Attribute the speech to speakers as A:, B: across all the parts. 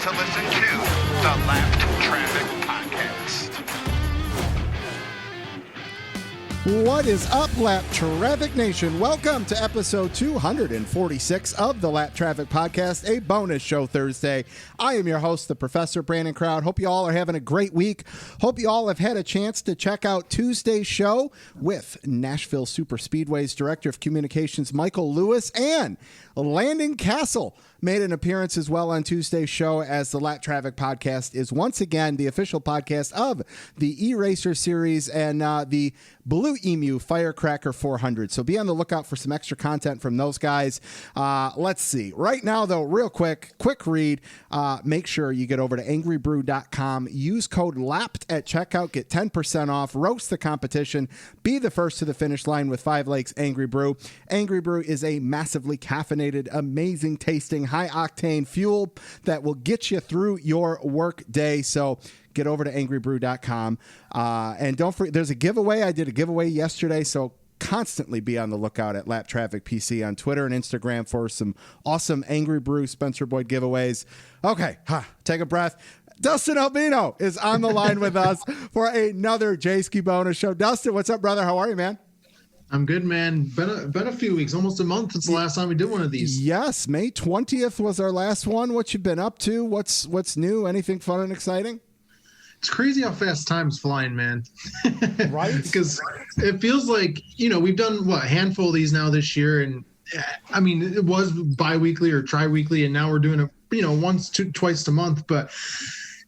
A: to listen to the Lapped Traffic Podcast.
B: What is up, Lap Traffic Nation? Welcome to episode 246 of the Lap Traffic Podcast, a bonus show Thursday. I am your host, the Professor Brandon Crowd. Hope you all are having a great week. Hope you all have had a chance to check out Tuesday's show with Nashville Super Speedway's Director of Communications, Michael Lewis, and Landon Castle made an appearance as well on Tuesday's show, as the Lap Traffic Podcast is once again the official podcast of the E-Racer Series and the Blue Emu Firecracker 400. So be on the lookout for some extra content from those guys. Let's see. Right now, though, real quick read. Make sure you get over to angrybrew.com. Use code LAPPED at checkout. Get 10% off. Roast the competition. Be the first to the finish line with 5 Lakes Angry Brew. Angry Brew is a massively caffeinated, amazing tasting, high-octane fuel that will get you through your work day. So get over to angrybrew.com. And don't forget, there's a giveaway. I did a giveaway yesterday, so constantly be on the lookout at Lap Traffic PC on Twitter and Instagram for some awesome Angry Brew Spencer Boyd giveaways. Okay, take a breath. Dustin Albino is on the line with us for another J-Ski bonus show. Dustin, what's up, brother? How are you, man?
C: I'm good, man. Been a few weeks, almost a month since the last time we did one of these.
B: Yes, May 20th was our last one. What you been up to? What's new? Anything fun and exciting?
C: It's crazy how fast time's flying, man.
B: Right?
C: Because it feels like, we've done, a handful of these now this year. And, I mean, it was bi-weekly or tri-weekly, and now we're doing it, once, twice a month. But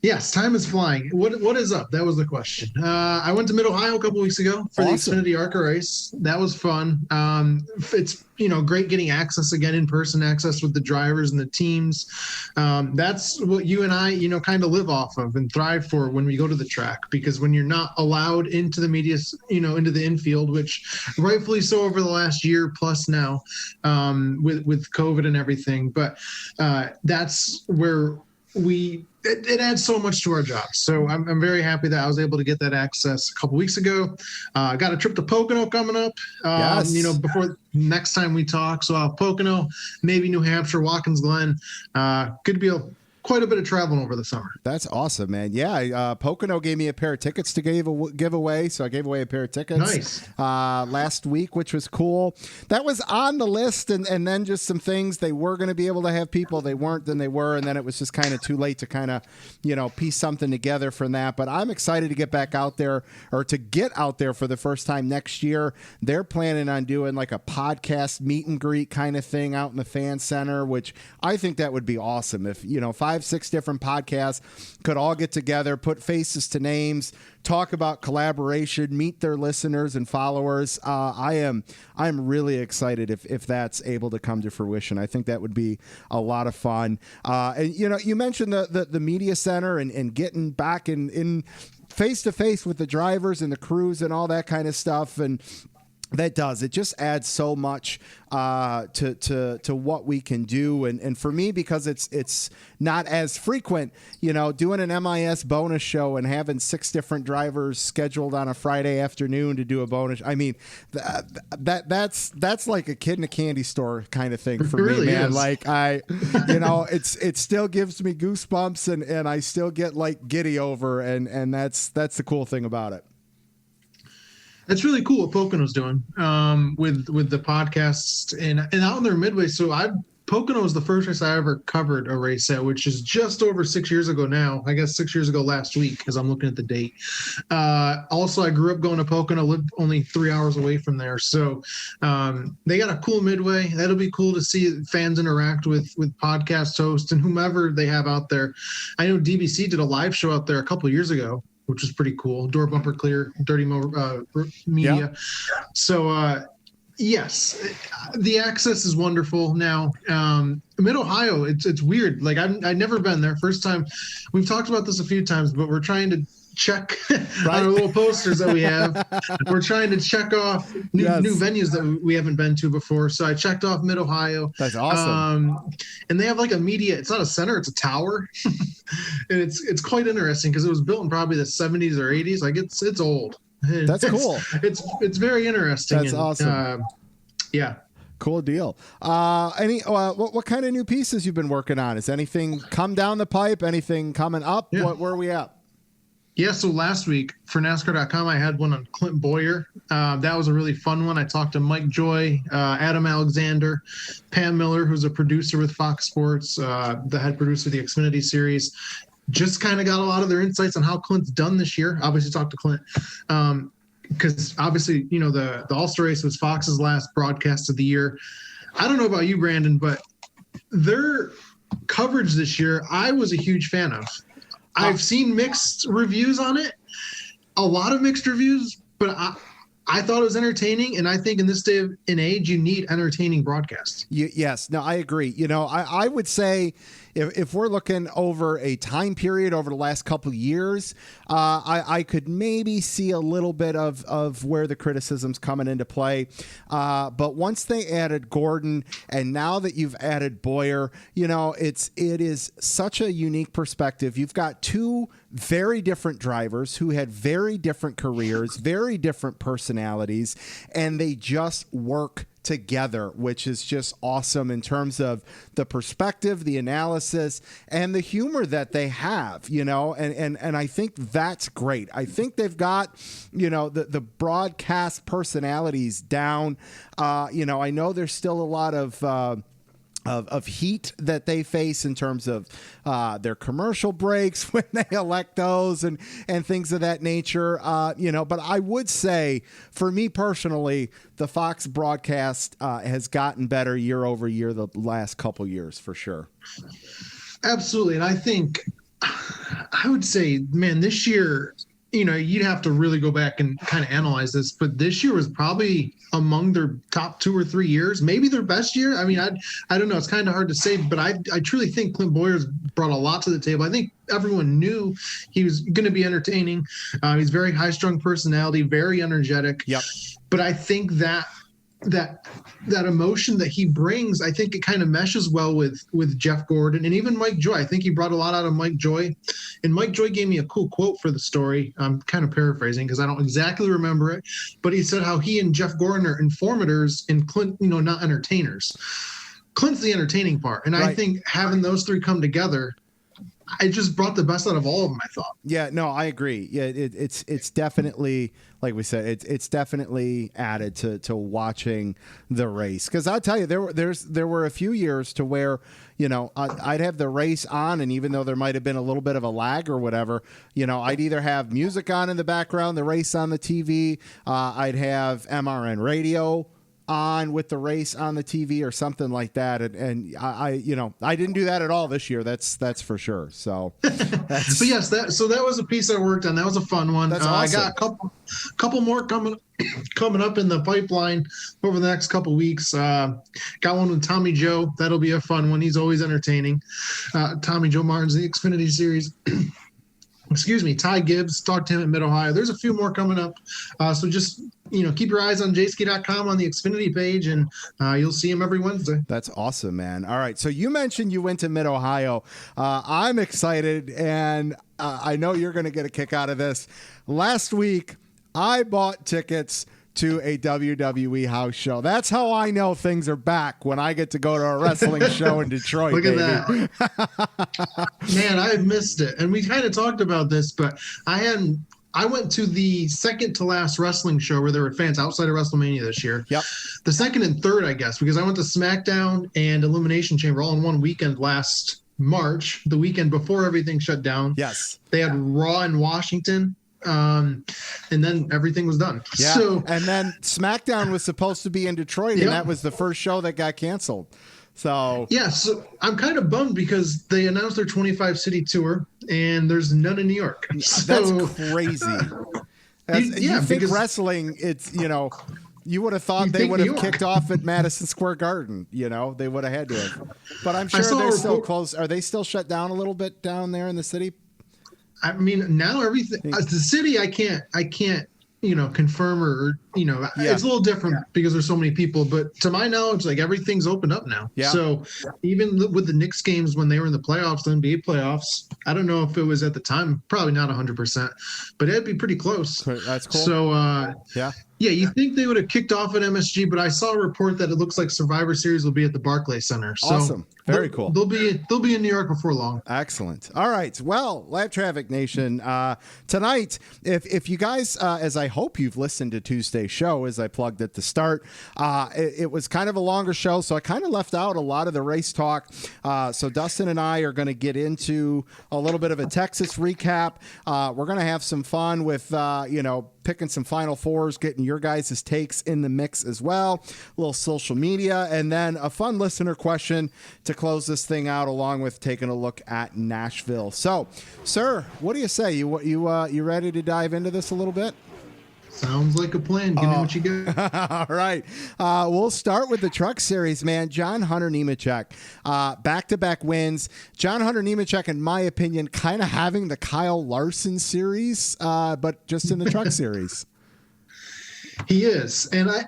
C: yes, time is flying. What is up? That was the question. I went to Mid-Ohio a couple weeks ago for
B: Awesome.
C: the Xfinity ARCA race. That was fun. It's, great getting access again, in-person access with the drivers and the teams. That's what you and I, kind of live off of and thrive for when we go to the track, because when you're not allowed into the media, into the infield, which rightfully so over the last year plus now, with COVID and everything. But that's where it adds so much to our jobs. So I'm very happy that I was able to get that access a couple weeks ago. Got a trip to Pocono coming up,
B: Yes.
C: Before next time we talk. So Pocono, maybe New Hampshire, Watkins Glen. Could be quite a bit of traveling over the summer.
B: That's awesome, man. Yeah, Pocono gave me a pair of tickets to give away, so I gave away a pair of tickets last week, which was cool. That was on the list, and then just some things. They were going to be able to have people. They weren't, then they were, and then it was just kind of too late to kind of, piece something together from that. But I'm excited to get back out there, or to get out there for the first time next year. They're planning on doing like a podcast meet and greet kind of thing out in the fan center, which I think that would be awesome. If, 5-6 different podcasts could all get together, put faces to names, talk about collaboration, meet their listeners and followers. I'm really excited if that's able to come to fruition. I think that would be a lot of fun. And you mentioned the media center and getting back in face to face with the drivers and the crews and all that kind of stuff. And it just adds so much to what we can do, and for me, because it's not as frequent, doing an MIS bonus show and having 6 different drivers scheduled on a Friday afternoon to do a bonus. I mean, that's like a kid in a candy store kind of thing for
C: really
B: me, man.
C: Is.
B: Like it still gives me goosebumps, and I still get like giddy over, and that's the cool thing about it.
C: That's really cool what Pocono's doing with the podcasts and out in their midway. So Pocono was the first race I ever covered a race at, which is just over 6 years ago now. I guess 6 years ago last week, because I'm looking at the date. Also, I grew up going to Pocono, lived only 3 hours away from there. So they got a cool midway. That'll be cool to see fans interact with podcast hosts and whomever they have out there. I know DBC did a live show out there a couple of years ago, which was pretty cool. Door bumper clear, Dirty Media.
B: Yeah.
C: So, yes, the access is wonderful now. Mid-Ohio, it's weird. Like, I've never been there. First time. We've talked about this a few times, but we're trying to check on our little posters that we have. We're trying to check off new venues that we haven't been to before. So I checked off Mid-Ohio.
B: That's awesome.
C: And they have like a media, it's not a center, it's a tower. And it's quite interesting because it was built in probably the 70s or 80s. Like it's old.
B: That's cool.
C: It's very interesting.
B: That's awesome.
C: Yeah.
B: Cool deal. What kind of new pieces you've been working on? Is anything come down the pipe? Anything coming up?
C: Yeah.
B: Where are we at?
C: Yeah, so last week for NASCAR.com, I had one on Clint Boyer. That was a really fun one. I talked to Mike Joy, Adam Alexander, Pam Miller, who's a producer with Fox Sports, the head producer of the Xfinity Series. Just kind of got a lot of their insights on how Clint's done this year. Obviously talked to Clint because obviously, you know, the All-Star race was Fox's last broadcast of the year. I don't know about you, Brandon, but their coverage this year, I was a huge fan of. I've seen mixed reviews on it, a lot of mixed reviews, but I thought it was entertaining, and I think in this day and age, you need entertaining broadcasts.
B: Yes, no, I agree. You know, I would say if we're looking over a time period over the last couple of years, I could maybe see a little bit of where the criticism's coming into play. But once they added Gordon, and now that you've added Boyer, you know, it is such a unique perspective. You've got two very different drivers who had very different careers, very different personalities, and they just work together, which is just awesome in terms of the perspective, the analysis, and the humor that they have, you know, and I think that's great. I think they've got, you know, the broadcast personalities down. You know, I know there's still a lot of heat that they face in terms of their commercial breaks when they elect those and things of that nature, you know, but I would say for me personally, the Fox broadcast has gotten better year over year the last couple years for sure.
C: Absolutely. And I think I would say, man, this year, you know, you'd have to really go back and kind of analyze this, but this year was probably among their top 2 or 3 years, maybe their best year. I mean, I don't know. It's kind of hard to say, but I truly think Clint Boyer's brought a lot to the table. I think everyone knew he was going to be entertaining. He's very high-strung personality, very energetic.
B: Yep.
C: But I think that emotion that he brings, I think it kind of meshes well with Jeff Gordon and even Mike Joy. I think he brought a lot out of Mike Joy, and Mike Joy gave me a cool quote for the story. I'm kind of paraphrasing because I don't exactly remember it, but he said how he and Jeff Gordon are informators and Clint, you know, not entertainers. Clint's the entertaining part, and right. I think having those three come together, I just brought the best out of all of them, I thought.
B: Yeah, no, I agree. Yeah, it's definitely, like we said, it's definitely added to watching the race. Because I'll tell you, there were a few years to where, you know, I'd have the race on, and even though there might have been a little bit of a lag or whatever, you know, I'd either have music on in the background, the race on the TV, I'd have MRN radio on with the race on the TV or something like that, and I you know, I didn't do that at all this year. That's for sure. So,
C: but yes, that was a piece I worked on. That was a fun one.
B: That's awesome.
C: I got a couple more coming up in the pipeline over the next couple weeks. Got one with Tommy Joe. That'll be a fun one. He's always entertaining. Tommy Joe Martin's the Xfinity Series. Excuse me, Ty Gibbs, talked to him at Mid-Ohio. There's a few more coming up. So just, you know, keep your eyes on jski.com on the Xfinity page, and you'll see him every Wednesday.
B: That's awesome, man. All right. So you mentioned you went to Mid-Ohio. I'm excited, and I know you're going to get a kick out of this. Last week, I bought tickets to a WWE house show. That's how I know things are back, when I get to go to a wrestling show in Detroit.
C: Look at
B: baby.
C: that. Man, I missed it. And we kind of talked about this, but I went to the second to last wrestling show where there were fans outside of WrestleMania this year.
B: Yep.
C: The second and third, I guess, because I went to SmackDown and Elimination Chamber all in one weekend last March, the weekend before everything shut down.
B: Yes.
C: They had Raw in Washington. And then everything was done.
B: Yeah.
C: So,
B: and then SmackDown was supposed to be in Detroit, and that was the first show that got canceled. So
C: yeah, so I'm kind of bummed because they announced their 25 city tour, and there's none in New York. So,
B: that's crazy. You think wrestling? It's, you know, you would have thought they would have kicked off at Madison Square Garden. You know, they would have had to have. But I'm sure they're still closed. Are they still shut down a little bit down there in the city? I
C: mean, now everything the city, I can't, you know, confirm it's a little different because there's so many people, but to my knowledge, like everything's opened up now.
B: Yeah.
C: So even with the Knicks games when they were in the playoffs, the NBA playoffs, I don't know if it was at the time, probably not 100%, but it'd be pretty close.
B: That's cool.
C: So yeah, you think they would have kicked off at MSG, but I saw a report that it looks like Survivor Series will be at the Barclays Center. So
B: awesome. Very cool.
C: They'll be in New York before long.
B: Excellent. All right. Well, Lap Traffic Nation, tonight, if you guys, as I hope you've listened to Tuesday's show, as I plugged at the start, it was kind of a longer show, so I kind of left out a lot of the race talk. So Dustin and I are going to get into a little bit of a Texas recap. We're going to have some fun with, picking some Final Fours, getting your guys' takes in the mix as well, a little social media, and then a fun listener question to close this thing out, along with taking a look at Nashville. So, sir, what do you say? You ready to dive into this a little bit?
C: Sounds like a plan. Give me what you got.
B: All right. We'll start with the Truck Series, man. John Hunter Nemechek, back-to-back wins. John Hunter Nemechek, in my opinion, kind of having the Kyle Larson series, but just in the Truck Series.
C: He is. And I've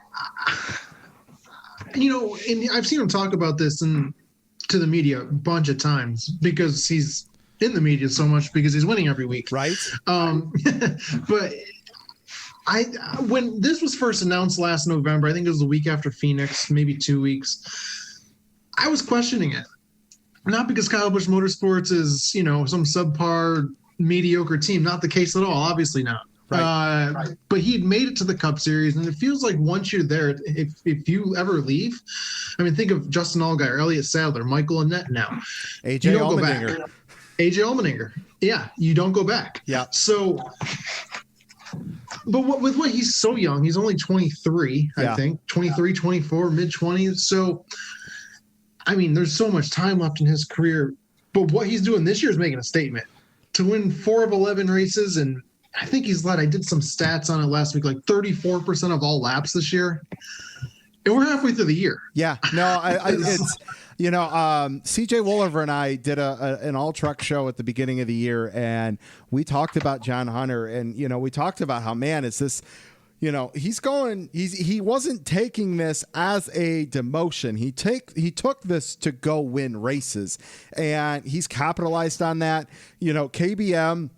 C: seen him talk about this to the media a bunch of times because he's in the media so much because he's winning every week.
B: Right.
C: But when this was first announced last November, I think it was the week after Phoenix, maybe 2 weeks, I was questioning it. Not because Kyle Busch Motorsports is, some subpar, mediocre team. Not the case at all. Obviously not. Right. But he'd made it to the Cup Series, and it feels like once you're there, if you ever leave, I mean, think of Justin Allgaier, Elliott Sadler, Michael Annett now.
B: AJ Allmendinger.
C: AJ Allmendinger. Yeah, you don't go back.
B: Yeah.
C: So, but with what he's so young, he's only 23, I think, 23, 24, mid-20s. So, I mean, there's so much time left in his career. But what he's doing this year is making a statement. To win 4 of 11 races, and I think I did some stats on it last week, like 34% of all laps this year. And we're halfway through the year. Yeah.
B: No, it's, CJ Wolliver and I did an all truck show at the beginning of the year, and we talked about John Hunter, and, we talked about how, man, it's this, he wasn't taking this as a demotion. He took this to go win races, and he's capitalized on that. KBM,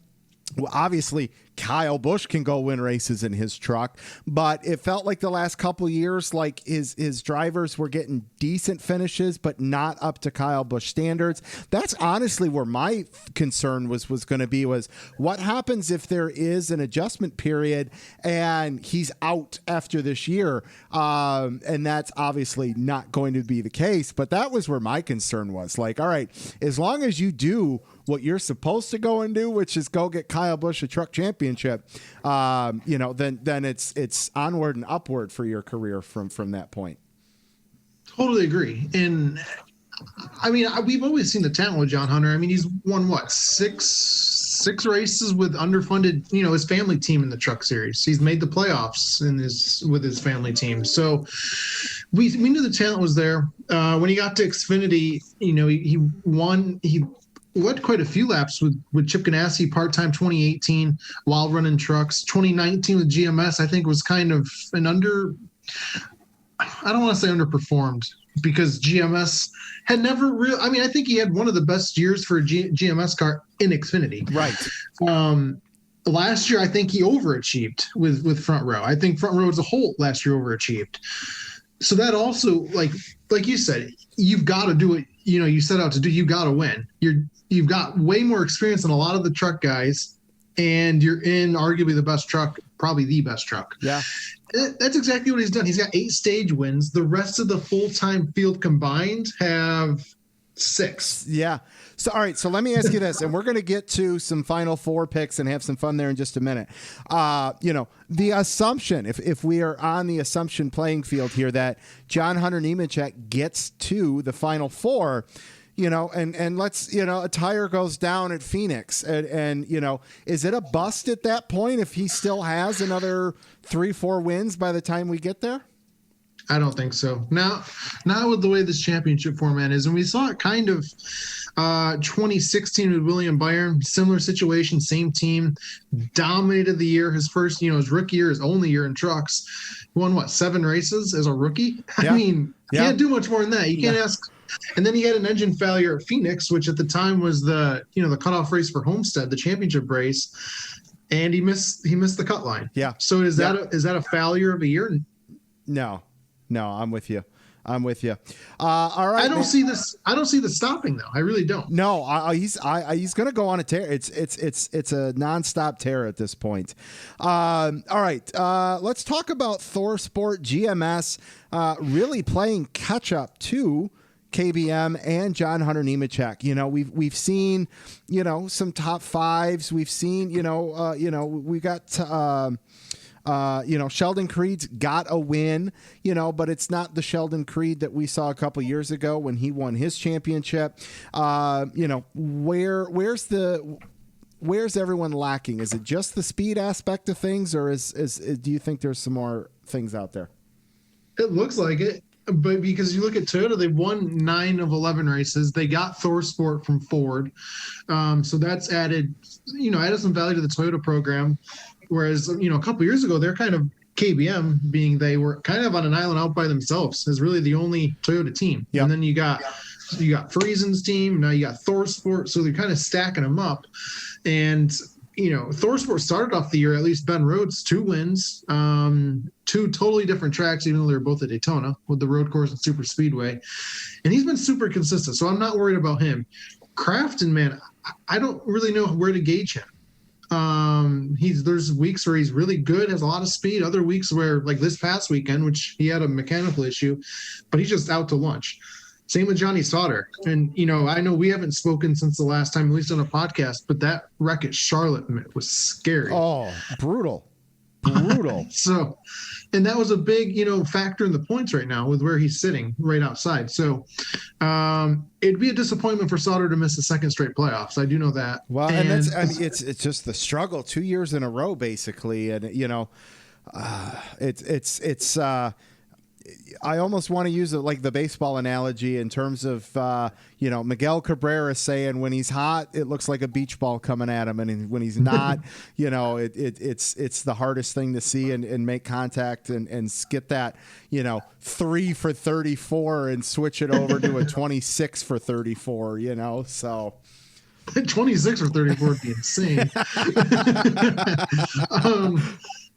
B: well, obviously Kyle Busch can go win races in his truck, but it felt like the last couple of years, like his drivers were getting decent finishes, but not up to Kyle Busch standards. That's honestly where my concern was going to be, was what happens if there is an adjustment period and he's out after this year. And that's obviously not going to be the case, but that was where my concern was. Like, all right, as long as you do what you're supposed to go and do, which is go get Kyle Busch a truck championship, then it's onward and upward for your career from that point.
C: Totally agree. And I mean, we've always seen the talent with John Hunter. I mean, he's won six races with underfunded, his family team in the Truck Series. He's made the playoffs with his family team. So we knew the talent was there. When he got to Xfinity, he won. He led quite a few laps with Chip Ganassi part-time 2018 while running trucks. 2019 with GMS, I think, was kind of I don't want to say underperformed, because GMS had never really, I think he had one of the best years for a GMS car in Xfinity.
B: Right.
C: Last year, I think he overachieved with Front Row. I think Front Row as a whole last year overachieved. So that also, like you said, you've got to do it. You set out to do, you got to win. You've got way more experience than a lot of the truck guys, and you're in arguably the best truck, probably the best truck.
B: Yeah.
C: That's exactly what he's done. He's got 8 stage wins. The rest of the full-time field combined have 6.
B: Yeah. So, all right. So let me ask you this, and we're going to get to some Final Four picks and have some fun there in just a minute. The assumption, if we are on the assumption playing field here, that John Hunter Nemechek gets to the Final Four, and let's, a tire goes down at Phoenix, and is it a bust at that point if he still has another 3-4 wins by the time we get there?
C: I don't think so. Now, not with the way this championship format is, and we saw it kind of 2016 with William Byron, similar situation, same team, dominated the year. His first, his rookie year, his only year in trucks, won 7 races as a rookie.
B: Yeah.
C: I mean, can't do much more than that. You can't ask. And then he had an engine failure at Phoenix, which at the time was the cutoff race for Homestead, the championship race, and he missed the cut line.
B: Yeah.
C: So is that a failure of a year?
B: No, I'm with you. All right.
C: I don't see this stopping though. I really don't.
B: No, he's going to go on a tear. It's a nonstop tear at this point. All right. Let's talk about Thor Sport GMS really playing catch up to KBM and John Hunter Nemechek. We've seen, some top fives. We've seen, we got, Sheldon Creed's got a win, but it's not the Sheldon Creed that we saw a couple years ago when he won his championship. Where's everyone lacking? Is it just the speed aspect of things, or do you think there's some more things out there?
C: It looks like it, but because you look at Toyota, they've won 9 of 11 races. They got Thor Sport from Ford, so that's added some value to the Toyota program. Whereas, a couple years ago, they're kind of KBM, being they were kind of on an island out by themselves, as really the only Toyota team.
B: Yep.
C: And then you got Friesen's team. Now you got Thor Sport. So they're kind of stacking them up. And, Thor Sport started off the year, at least Ben Rhodes, 2 wins, 2 totally different tracks, even though they're both at Daytona with the road course and super speedway. And he's been super consistent. So I'm not worried about him. Crafton, man, I don't really know where to gauge him. There's weeks where he's really good, has a lot of speed, other weeks where, like this past weekend, which he had a mechanical issue, but he's just out to lunch. Same with Johnny Sauter. And, I know we haven't spoken since the last time, at least on a podcast, but that wreck at Charlotte was scary.
B: Oh, brutal.
C: So, and that was a big, factor in the points right now with where he's sitting right outside. So, it'd be a disappointment for Sauter to miss the second straight playoffs. I do know that.
B: Well, and it's just the struggle 2 years in a row, basically. And, I almost want to use it like the baseball analogy in terms of, Miguel Cabrera saying when he's hot, it looks like a beach ball coming at him. And when he's not, it's the hardest thing to see and make contact and get that, 3 for 34 and switch it over to a 26 for 34, so.
C: 26 or 34 would be insane.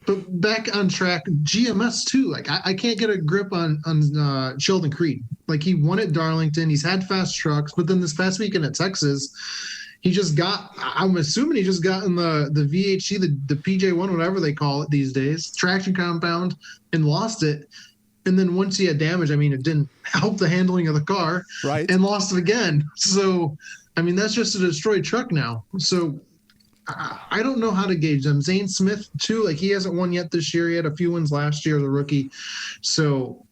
C: But back on track, GMS too. Like I can't get a grip on Sheldon Creed. Like he won at Darlington. He's had fast trucks, but then this past weekend at Texas, I'm assuming he just got in the VHC, the PJ1, whatever they call it these days, traction compound, and lost it. And then once he had damage, it didn't help the handling of the car,
B: right?
C: And lost it again. So, that's just a destroyed truck now. So I don't know how to gauge them. Zane Smith too, like he hasn't won yet this year. He had a few wins last year as a rookie. So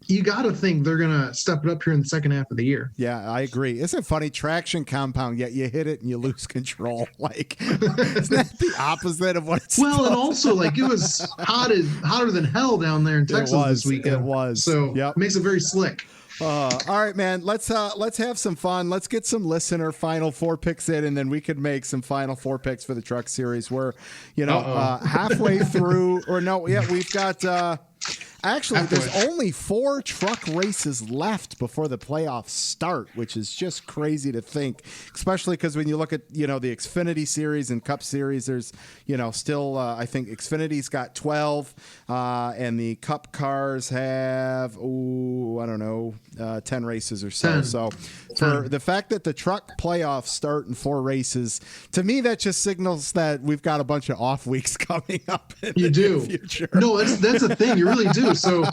C: you got to think they're going to step it up here in the second half of the year.
B: Yeah, I agree. Isn't it funny? Traction compound, yet you hit it and you lose control. Like, isn't that the opposite of what it's
C: Well, and also like it was hotter than hell down there in Texas this weekend.
B: It was.
C: So it makes it very slick.
B: All right, man. Let's have some fun. Let's get some listener Final Four picks in, and then we could make some Final Four picks for the Truck Series. We're, halfway through, or no, yeah, we've got. Actually, there's only 4 truck races left before the playoffs start, which is just crazy to think, especially because when you look at, the Xfinity Series and Cup Series, there's, still, I think Xfinity's got 12, and the Cup cars have, 10 races or so.
C: 10.
B: So for the fact that the truck playoffs start in 4 races, to me, that just signals that we've got a bunch of off weeks coming up in the near future.
C: No, that's the thing. You really do. So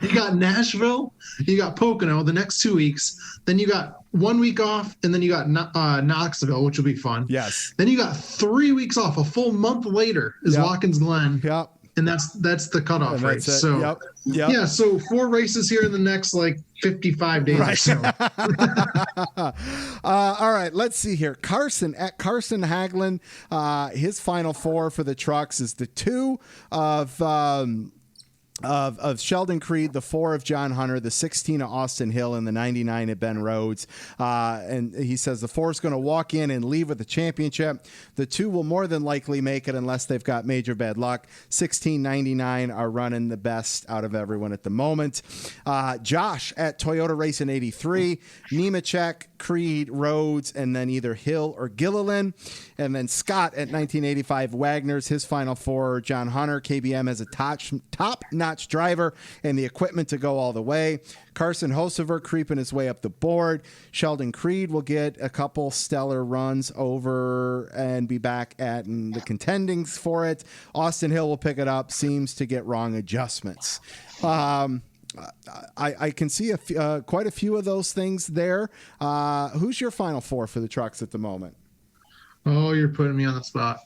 C: you got Nashville, you got Pocono the next 2 weeks, then you got 1 week off, and then you got Knoxville, which will be fun.
B: Yes.
C: Then you got 3 weeks off. A full month later is Watkins Glen.
B: Yep.
C: And that's the cutoff race. So
B: yep.
C: Yeah, so 4 races here in the next 55 days or so.
B: All right, let's see here. Carson Hagelin, his Final Four for the trucks is the 2 of of Sheldon Creed, the 4 of John Hunter, the 16 of Austin Hill, and the 99 of Ben Rhodes. And he says the 4 is going to walk in and leave with the championship. The 2 will more than likely make it unless they've got major bad luck. 16, 99 are running the best out of everyone at the moment. Josh at Toyota Racing 83, Nemechek, Creed, Rhodes, and then either Hill or Gilliland. And then Scott at 1985 Wagner's, his final 4, John Hunter. KBM has a top-notch driver and the equipment to go all the way. Carson Hocevar creeping his way up the board. Sheldon Creed will get a couple stellar runs over and be back at the contendings for it. Austin Hill will pick it up, seems to get wrong adjustments. I can see quite a few of those things there. Who's your final 4 for the trucks at the moment?
C: Oh, you're putting me on the spot.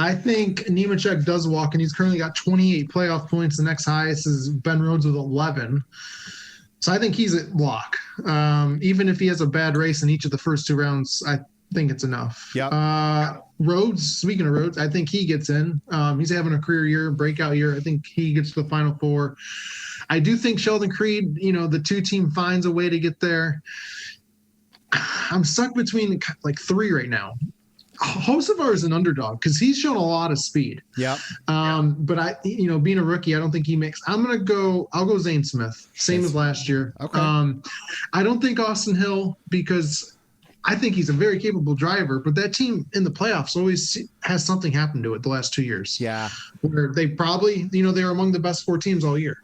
C: I think Nemechek does walk, and he's currently got 28 playoff points. The next highest is Ben Rhodes with 11. So I think he's at lock. Even if he has a bad race in each of the first 2 rounds, I think it's enough.
B: Yep.
C: Rhodes, speaking of Rhodes, I think he gets in. He's having a career year, breakout year. I think he gets to the final 4. I do think Sheldon Creed, the 2 team finds a way to get there. I'm stuck between like 3 right now. Hocevar is an underdog because he's shown a lot of speed.
B: Yeah.
C: But being a rookie, I don't think he makes. I'll go Zane Smith, same as last year.
B: Okay.
C: I don't think Austin Hill, because I think he's a very capable driver, but that team in the playoffs always has something happen to it the last 2 years.
B: Yeah.
C: Where they probably, they're among the best 4 teams all year.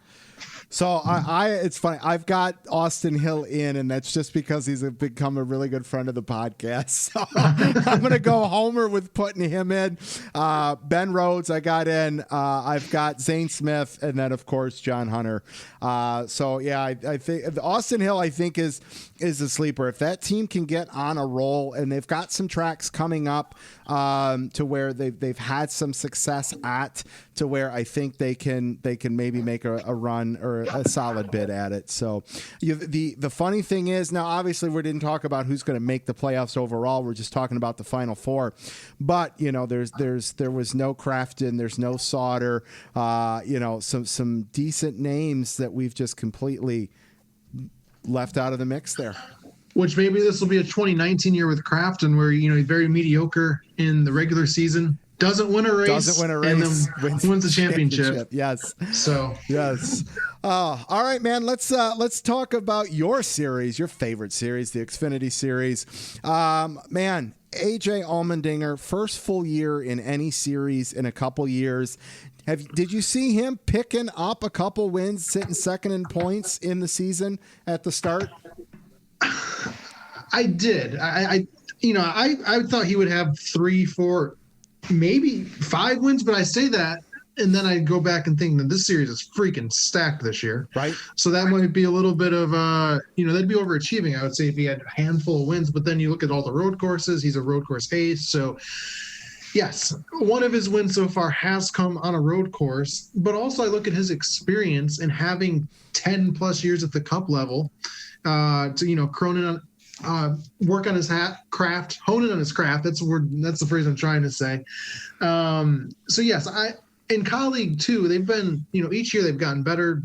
B: So it's funny. I've got Austin Hill in, and that's just because he's become a really good friend of the podcast. So I'm going to go homer with putting him in. Ben Rhodes, I got in. I've got Zane Smith, and then of course John Hunter. So yeah, I think Austin Hill, I think is a sleeper. If that team can get on a roll, and they've got some tracks coming up to where they've had some success at, to where I think they can maybe make a run or a solid bid at it. So the funny thing is, now obviously we didn't talk about who's going to make the playoffs overall. We're just talking about the final 4. But there was no Crafton, there's no Sauter, some decent names that we've just completely left out of the mix there.
C: Which maybe this will be a 2019 year with Crafton, where he's very mediocre in the regular season. Doesn't win a race, and then wins the championship.
B: Yes.
C: So
B: yes. All right, man. Let's talk about your series, your favorite series, the Xfinity Series. Man, AJ Allmendinger, first full year in any series in a couple years. Did you see him picking up a couple wins, sitting second in points in the season at the start?
C: I did. I thought he would have 3, 4. Maybe 5 wins, but I say that, and then I go back and think that this series is freaking stacked this year.
B: Right.
C: So that might be a little bit of, that'd be overachieving, I would say, if he had a handful of wins. But then you look at all the road courses, he's a road course ace. So, yes, one of his wins so far has come on a road course. But also I look at his experience and having 10-plus years at the Cup level Cronin on. Work on his craft, hone it on his craft. That's the word. That's the phrase I'm trying to say. So yes, in colleague too, they've been, each year they've gotten better.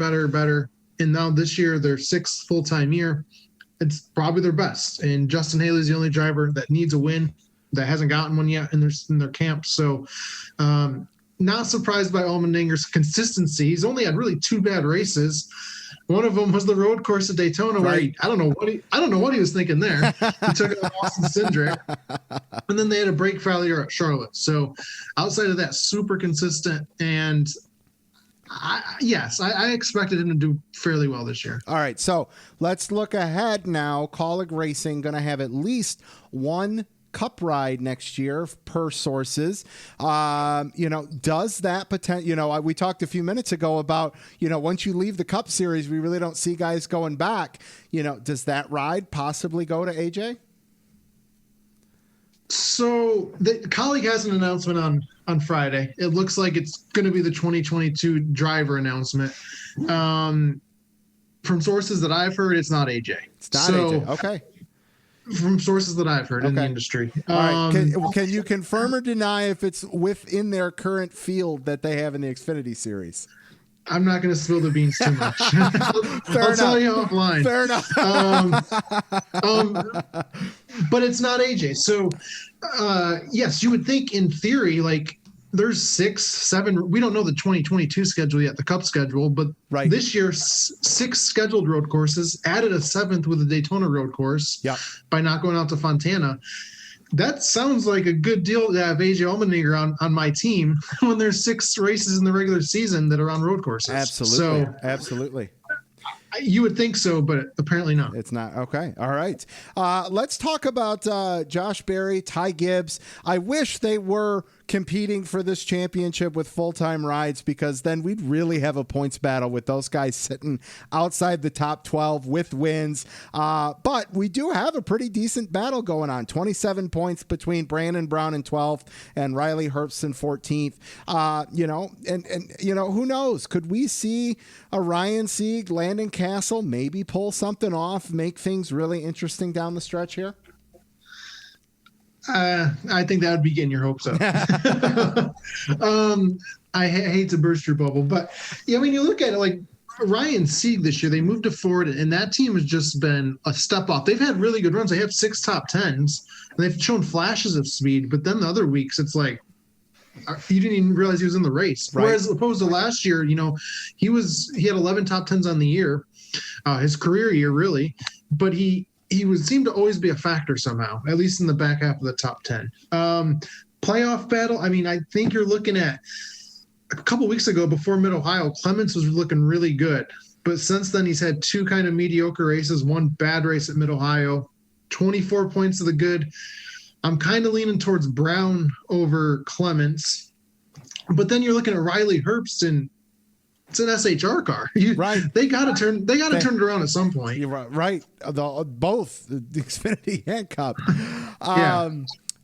C: And now this year, their 6th full-time year, it's probably their best. And Justin Haley's the only driver that needs a win that hasn't gotten one yet in their camp. So, not surprised by Allmendinger's consistency. He's only had really 2 bad races. One of them was the road course at Daytona, where I don't know what he was thinking there. He took it on Austin Cindric, and then they had a brake failure at Charlotte. So, outside of that, super consistent. And I expected him to do fairly well this year.
B: All right, so let's look ahead now. Kaulig Racing going to have at least one Cup ride next year per sources. Does that potential, we talked a few minutes ago about, once you leave the Cup Series, we really don't see guys going back. Does that ride possibly go to AJ?
C: So the Kaulig has an announcement on Friday. It looks like it's going to be the 2022 driver announcement. From sources that I've heard, it's not AJ.
B: It's not AJ. Okay.
C: From sources that I've heard in the industry.
B: All right. Can you confirm or deny if it's within their current field that they have in the Xfinity Series?
C: I'm not going to spill the beans too much. I'll tell you offline.
B: Fair enough.
C: But it's not AJ. So, yes, you would think in theory, like there's 6, 7. We don't know the 2022 schedule yet, the Cup schedule, but this year 6 scheduled road courses, added a 7th with the Daytona road course by not going out to Fontana. That sounds like a good deal to have AJ Allmendinger on my team when there's 6 races in the regular season that are on road courses.
B: Absolutely.
C: So,
B: absolutely.
C: You would think so, but apparently not.
B: It's not. Okay. All right. Let's talk about Josh Berry, Ty Gibbs. I wish they were competing for this championship with full-time rides, because then we'd really have a points battle with those guys sitting outside the top 12 with wins. But we do have a pretty decent battle going on. 27 points between Brandon Brown in 12th and Riley Herbst in 14th. Who knows? Could we see a Ryan Sieg, Landon Castle maybe pull something off, make things really interesting down the stretch here?
C: I think that would be getting your hopes up. I hate to burst your bubble, but yeah, when you look at it, like Ryan Sieg this year, they moved to Ford, and that team has just been a step off. They've had really good runs. They have 6 top 10s, and they've shown flashes of speed, but then the other weeks, it's like, you didn't even realize he was in the race. Right. Whereas opposed to last year, he had 11 top 10s on the year, his career year really, but he would seem to always be a factor somehow, at least in the back half of the top 10. Playoff battle, I mean, I think you're looking at a couple weeks ago before Mid-Ohio, Clements was looking really good. But since then, he's had 2 kind of mediocre races, 1 bad race at Mid-Ohio, 24 points of the good. I'm kind of leaning towards Brown over Clements. But then you're looking at Riley Herbst, and it's an SHR car. They got to turn it around at some point.
B: You're right. Both the Xfinity and Cup.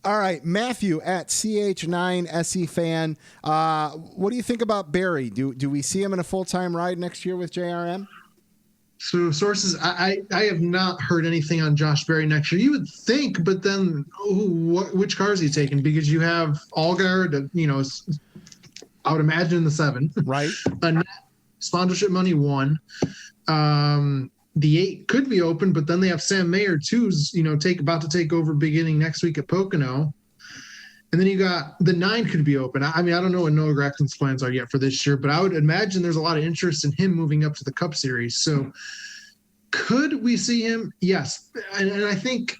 B: All right, Matthew at CH9 SE fan. What do you think about Barry? Do we see him in a full-time ride next year with JRM?
C: So sources, I have not heard anything on Josh Berry next year. You would think, but then which car is he taking? Because you have Allgaier, I would imagine the 7.
B: Right.
C: Sponsorship money 1. The 8 could be open, but then they have Sam Mayer too's, about to take over beginning next week at Pocono. And then you got the 9 could be open. I mean, I don't know what Noah Graxon's plans are yet for this year, but I would imagine there's a lot of interest in him moving up to the Cup Series. So could we see him? Yes. And I think,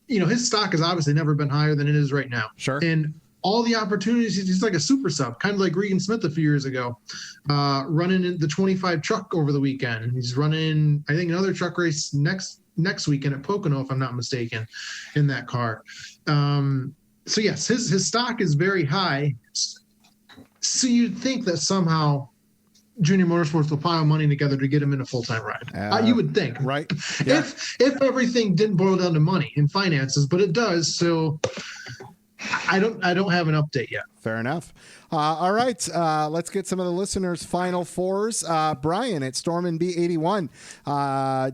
C: his stock has obviously never been higher than it is right now.
B: Sure.
C: And all the opportunities, he's like a super sub, kind of like Regan Smith a few years ago, running in the 25 truck over the weekend. He's running, I think, another truck race next weekend at Pocono, if I'm not mistaken, in that car. So yes, his stock is very high. So you'd think that somehow Junior Motorsports will pile money together to get him in a full-time ride. You would think,
B: right? Yeah.
C: If everything didn't boil down to money and finances, but it does. So I don't have an update yet.
B: Fair enough. All right, let's get some of the listeners' final fours. Brian at Stormin B81.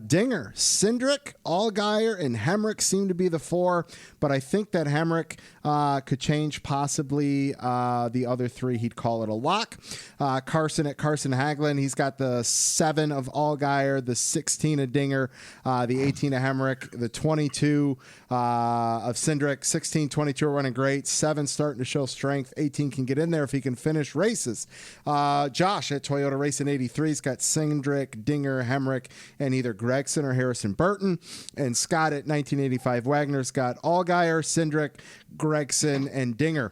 B: Dinger, Cindric, Allgaier, and Hemrick seem to be the 4, but I think that Hemrick could change possibly the other 3. He'd call it a lock. Carson at Carson Hagelin. He's got the 7 of Allgaier, the 16 of Dinger, the 18 of Hemrick, the 22 of Cindric. 16, 22 are running great. 7 starting to show strength. 18 can get in there if he can finish races. Josh at Toyota Racing 83's got Cindric, Dinger, Hemrick, and either Gregson or Harrison Burton. And Scott at 1985 Wagner's got Allgaier, Cindric, Gregson, and Dinger.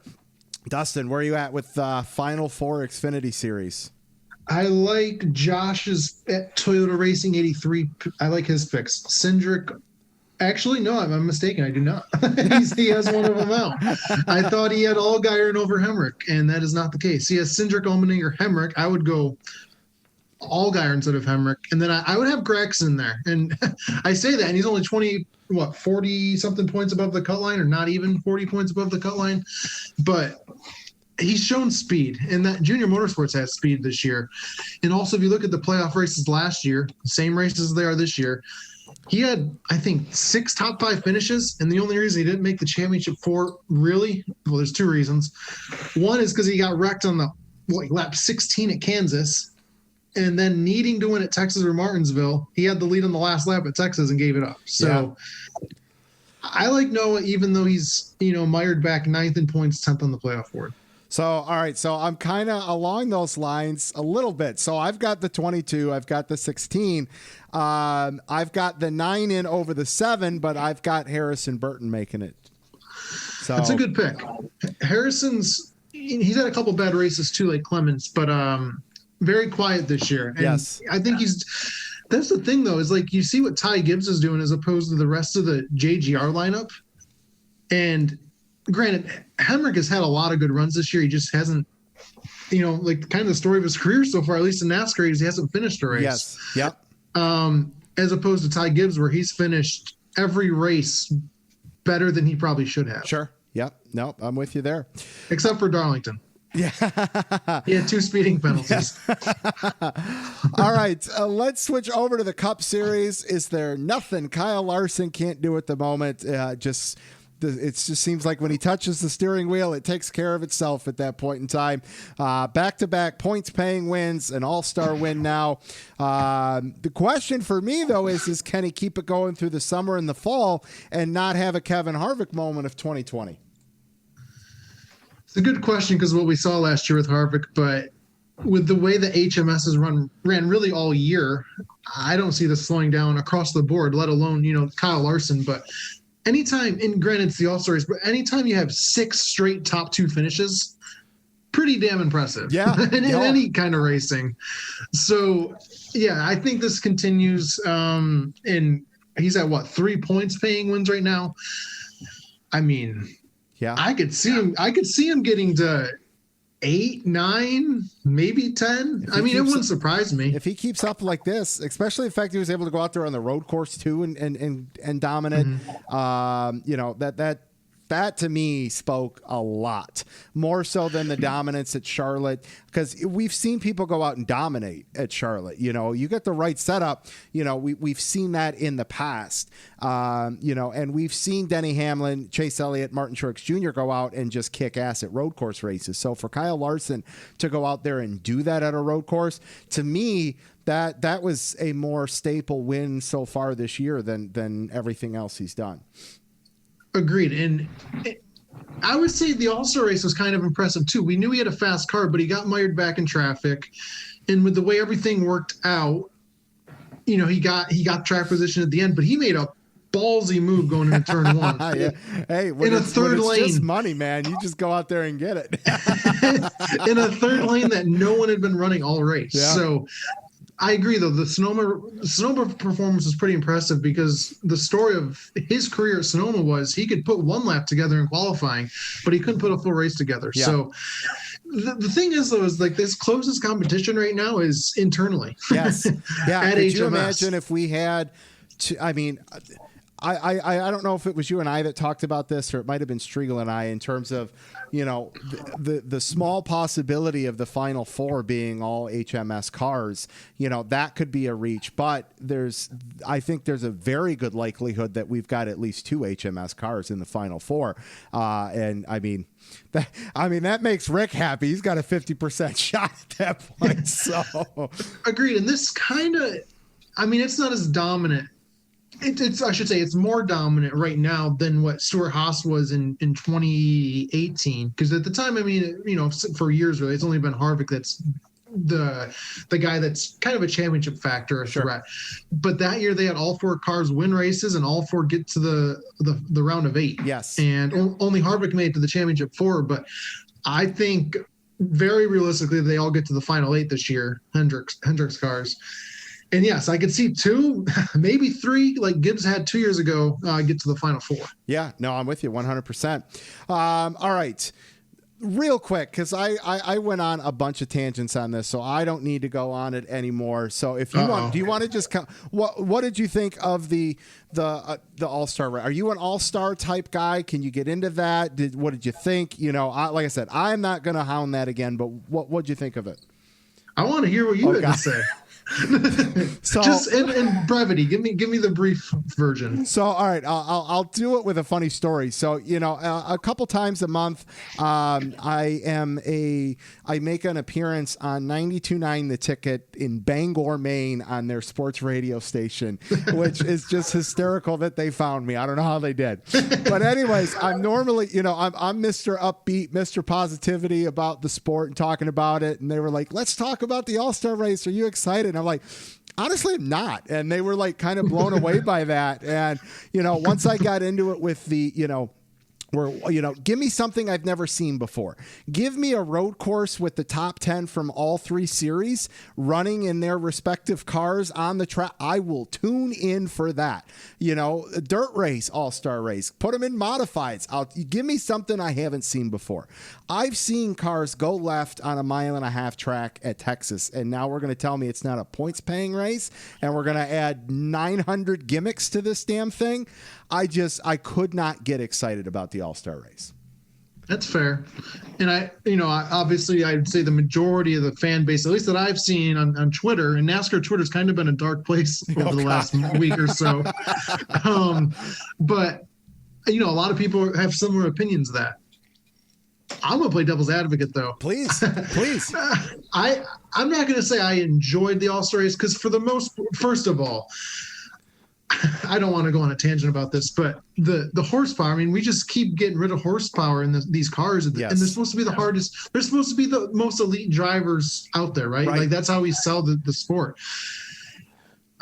B: Dustin, where are you at with Final 4 Xfinity Series?
C: I like Josh's at Toyota Racing 83. I like his picks. Cindric. Actually, no, I'm mistaken. I do not. He has one of them out. I thought he had Allgaier and over Hemrick, and that is not the case. He has Cindric, Allmendinger, Hemrick. I would go Allgaier instead of Hemrick, and then I would have Gregson there. And I say that, and he's only 40-something points above the cut line, or not even 40 points above the cut line. But he's shown speed, and that Junior Motorsports has speed this year. And also, if you look at the playoff races last year, same races as they are this year, he had, I think, 6 top 5 finishes, and the only reason he didn't make the championship 4, really, well, there's 2 reasons. One is because he got wrecked on the lap 16 at Kansas, and then needing to win at Texas or Martinsville, he had the lead on the last lap at Texas and gave it up. So I like Noah, even though he's, mired back 9th in points, 10th on the playoff board.
B: So, all right. So I'm kind of along those lines a little bit. So I've got the 22, I've got the 16. I've got the 9 in over the 7, but I've got Harrison Burton making it. So
C: that's a good pick. He's had a couple bad races too, like Clements, but very quiet this year. And
B: yes.
C: I think that's the thing though, is like you see what Ty Gibbs is doing as opposed to the rest of the JGR lineup. And granted, Hemrick has had a lot of good runs this year. He just hasn't, like kind of the story of his career so far, at least in NASCAR, is he hasn't finished a race.
B: Yes. Yep.
C: As opposed to Ty Gibbs, where he's finished every race better than he probably should have.
B: Sure. Yep. No, I'm with you there.
C: Except for Darlington.
B: Yeah.
C: He had 2 speeding penalties.
B: All right. Let's switch over to the Cup Series. Is there nothing Kyle Larson can't do at the moment? It just seems like when he touches the steering wheel, it takes care of itself at that point in time. Back-to-back points-paying wins, an all-star win now. The question for me, though, is can he keep it going through the summer and the fall and not have a Kevin Harvick moment of 2020?
C: It's a good question because of what we saw last year with Harvick, but with the way the HMS has ran really all year, I don't see this slowing down across the board, let alone, Kyle Larson. But anytime, and granted it's the All-Star race, but anytime you have 6 straight top 2 finishes, pretty damn impressive.
B: Yeah.
C: in any kind of racing. So, yeah, I think this continues. And he's at 3 points paying wins right now. I mean,
B: yeah,
C: I could see him getting to 8, 9, maybe 10. I mean, it wouldn't surprise me
B: if he keeps up like this, especially the fact he was able to go out there on the road course too and dominate. Mm-hmm. That to me spoke a lot more so than the dominance at Charlotte, because we've seen people go out and dominate at Charlotte. You get the right setup. We've seen that in the past. And we've seen Denny Hamlin, Chase Elliott, Martin Truex Jr. go out and just kick ass at road course races. So for Kyle Larson to go out there and do that at a road course, to me, that was a more staple win so far this year than everything else he's done.
C: Agreed. And I would say the All-Star race was kind of impressive too. We knew he had a fast car, but he got mired back in traffic. And with the way everything worked out, he got track position at the end, but he made a ballsy move going into turn 1.
B: Yeah. Hey, in a third lane, just money, man. You just go out there and get it.
C: In a third lane that no one had been running all race.
B: Yeah.
C: So I agree, though. The Sonoma performance was pretty impressive because the story of his career at Sonoma was he could put 1 lap together in qualifying, but he couldn't put a full race together. Yeah. So the thing is, though, is like this closest competition right now is internally.
B: Yes. Yeah.
C: At
B: Could
C: HMS.
B: you imagine if we had I don't know if it was you and I that talked about this, or it might have been Striegel and I, in terms of, the small possibility of the Final Four being all HMS cars. That could be a reach, but I think there's a very good likelihood that we've got at least 2 HMS cars in the Final Four. And that makes Rick happy. He's got a 50% shot at that point. So
C: agreed. And this kind of, it's not as dominant. I should say it's more dominant right now than what Stuart Haas was in 2018. Because at the time, for years really, it's only been Harvick that's the guy that's kind of a championship factor, a threat. But that year they had all 4 cars win races and all 4 get to the round of 8.
B: Yes,
C: and only Harvick made it to the championship 4. But I think very realistically they all get to the final 8 this year. Hendrick's cars. And yes, I could see 2, maybe 3, like Gibbs had 2 years ago, get to the Final 4.
B: Yeah, no, I'm with you 100%. All right. Real quick, because I went on a bunch of tangents on this, so I don't need to go on it anymore. So if you want, do you want to just what did you think of the All-Star? Are you an All-Star type guy? Can you get into that? What did you think? Like I said, I'm not going to hound that again, but what did you think of it?
C: I want to hear what you had to say.
B: So
C: just in brevity, give me the brief version.
B: So, all right, I'll do it with a funny story. So, a couple times a month, I make an appearance on 92.9 The Ticket in Bangor, Maine, on their sports radio station, which is just hysterical that they found me. I don't know how they did, but anyways, I'm normally, I'm Mr. Upbeat, Mr. Positivity about the sport and talking about it, and they were like, "Let's talk about the All-Star race. Are you excited?" And I'm like, honestly, I'm not. And they were like kind of blown away by that. And, once I got into it with the, give me something I've never seen before. Give me a road course with the top 10 from all three series running in their respective cars on the track. I will tune in for that. A dirt race, all-star race, put them in modifieds. Give me something I haven't seen before. I've seen cars go left on a 1.5 mile track at Texas, and now we're going to tell me it's not a points paying race and we're going to add 900 gimmicks to this damn thing. I could not get excited about the All-Star race.
C: That's fair. And obviously I'd say the majority of the fan base, at least that I've seen on Twitter, and NASCAR Twitter's kind of been a dark place over the last week or so. But a lot of people have similar opinions of that. I'm going to play devil's advocate though.
B: Please.
C: I'm not going to say I enjoyed the All-Star race because first of all, I don't want to go on a tangent about this, but the horsepower, we just keep getting rid of horsepower in these cars.
B: Yes.
C: And they're supposed to be the hardest. They're supposed to be the most elite drivers out there, right? Like that's how we sell the sport.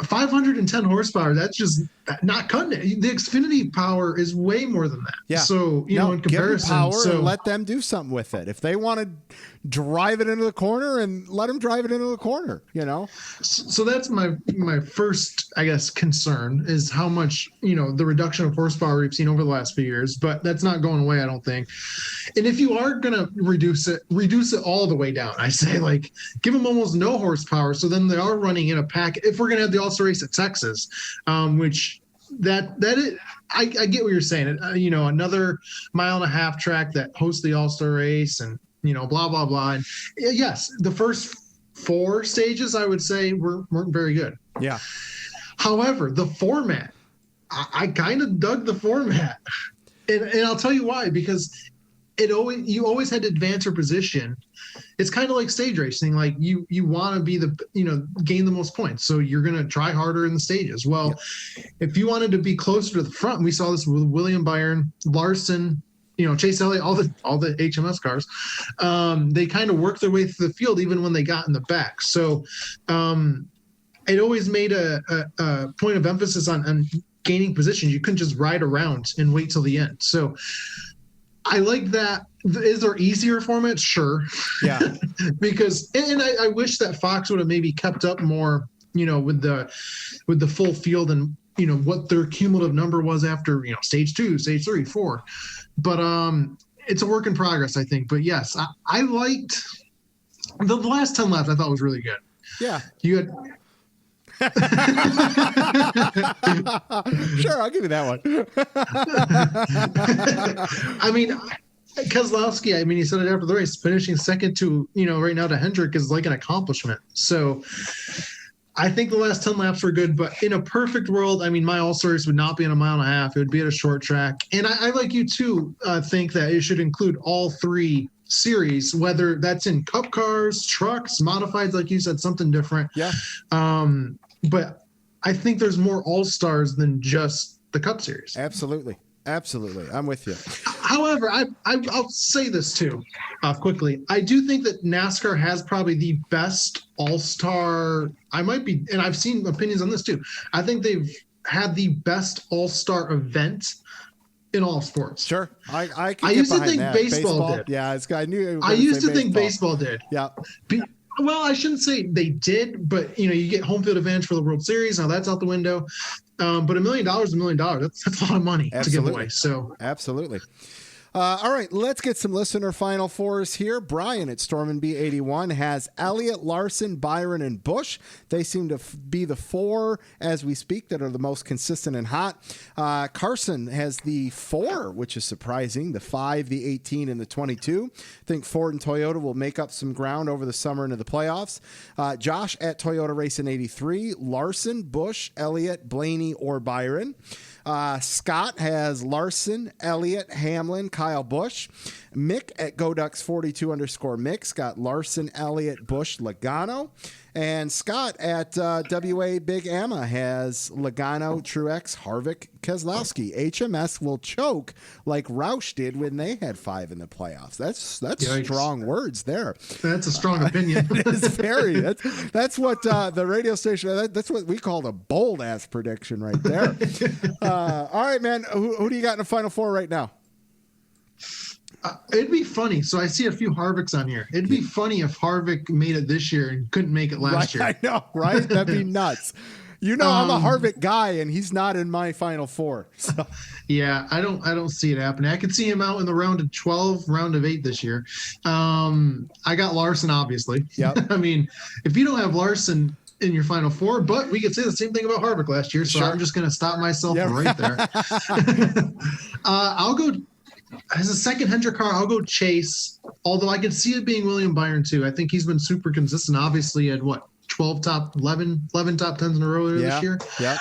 C: 510 horsepower, that's just not cutting it. The Xfinity power is way more than that.
B: Yeah.
C: So, in comparison.
B: Give them power and let them do something with it. If they want to drive it into the corner, and let them drive it into the corner, So that's my first, I guess, concern is how much, the reduction of horsepower we've seen over the last few years, but that's not going away, I don't think. And if you are going to reduce it all the way down. I say, give them almost no horsepower. So then they are running in a pack. If we're going to have the All-Star race at Texas, which I get what you're saying. Another 1.5 mile track that hosts the All-Star race and, blah, blah, blah. And yes, the first 4 stages, I would say, weren't very good. Yeah.
C: However, the format, I kind of dug the format. And I'll tell you why, because you always had to advance your position. It's kind of like stage racing. Like you want to be gain the most points. So you're going to try harder in the stages. Well, if you wanted to be closer to the front, and we saw this with William Byron, Larson, Chase Elliott, all the HMS cars, they kind of worked their way through the field even when they got in the back. So it always made a point of emphasis on gaining position. You couldn't just ride around and wait till the end. So I like that. Is there easier formats? Sure.
B: Yeah.
C: Because and I wish that Fox would have maybe kept up more, with the full field and what their cumulative number was after stage 2, stage 3, 4. But it's a work in progress, I think. But yes, I liked the last 10 laps. I thought was really good.
B: Yeah.
C: You had.
B: Sure, I'll give you that one.
C: Keselowski, he said it after the race, finishing second to, right now to Hendrick is like an accomplishment. So I think the last 10 laps were good, but in a perfect world, my All-Star race would not be in 1.5 miles. It would be at a short track. And I like you too, think that it should include all 3 series, whether that's in cup cars, trucks, modifieds, like you said, something different.
B: Yeah.
C: But I think there's more All-Stars than just the Cup Series.
B: Absolutely. I'm with you.
C: However, I'll say this too, quickly. I do think that NASCAR has probably the best All-Star. And I've seen opinions on this too. I think they've had the best All-Star event in all sports.
B: Sure. I
C: used to think baseball did.
B: Yeah, I knew.
C: I used to think baseball did.
B: Yeah.
C: Well, I shouldn't say they did, but you get home field advantage for the World Series. Now that's out the window. But $1 million is $1 million. That's a lot of money to give away. So
B: absolutely. All right, let's get some listener Final Fours here. Brian at Storm and B81 has Elliott, Larson, Byron, and Busch. They seem to be the four as we speak that are the most consistent and hot. Carson has the 4, which is surprising, the 5, the 18, and the 22. I think Ford and Toyota will make up some ground over the summer into the playoffs. Josh at Toyota Racing 83, Larson, Busch, Elliott, Blaney, or Byron. Scott has Larson, Elliott, Hamlin, Kyle Busch. Mick at GoDucks42_Mick's got Larson, Elliott, Busch, Logano. And Scott at WA Big Amma has Logano, Truex, Harvick, Keselowski. HMS will choke like Roush did when they had 5 in the playoffs. That's
C: Yikes.
B: Strong words there.
C: That's a strong opinion.
B: It is very. That's what the radio station. That's what we called a bold ass prediction right there. All right, man. Who do you got in the Final Four right now?
C: It'd be funny. So I see a few Harvicks on here. It'd be funny if Harvick made it this year and couldn't make it last year.
B: I know, right? That'd be nuts. You know, I'm a Harvick guy, and he's not in my Final Four. So.
C: Yeah, I don't see it happening. I could see him out in the round of 12, round of 8 this year. I got Larson, obviously.
B: Yeah.
C: I mean, if you don't have Larson in your Final Four, but we could say the same thing about Harvick last year. So sure. I'm just going to stop myself right there. I'll go. As a second Hendrick car, I'll go Chase, although I could see it being William Byron too. I think he's been super consistent. Obviously, at 11 top 10s in a row this year. Yeah.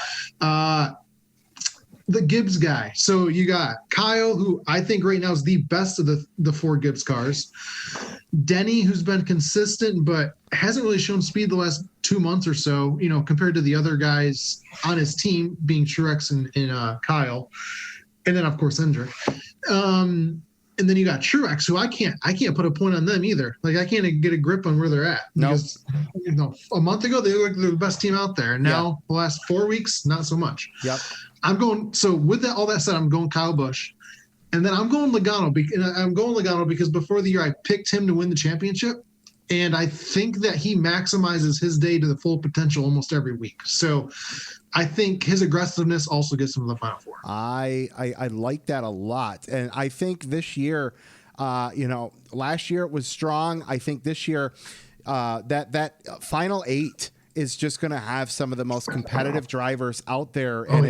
C: The Gibbs guy. So you got Kyle, who I think right now is the best of the 4 Gibbs cars. Denny, who's been consistent but hasn't really shown speed the last 2 months or so, compared to the other guys on his team, being Truex and Kyle. And then, of course, Hendrick. And then you got Truex, who I can't put a point on them either. Like, I can't get a grip on where they're at. Because, a month ago, they looked like they're the best team out there. And now, the last 4 weeks, not so much.
B: Yep.
C: So with all that said, I'm going Kyle Busch. And then I'm going Logano. Because before the year, I picked him to win the championship. And I think that he maximizes his day to the full potential almost every week. So I think his aggressiveness also gets him to the Final Four.
B: I like that a lot. And I think this year, last year it was strong. I think this year that Final 8 is just going to have some of the most competitive drivers out there. And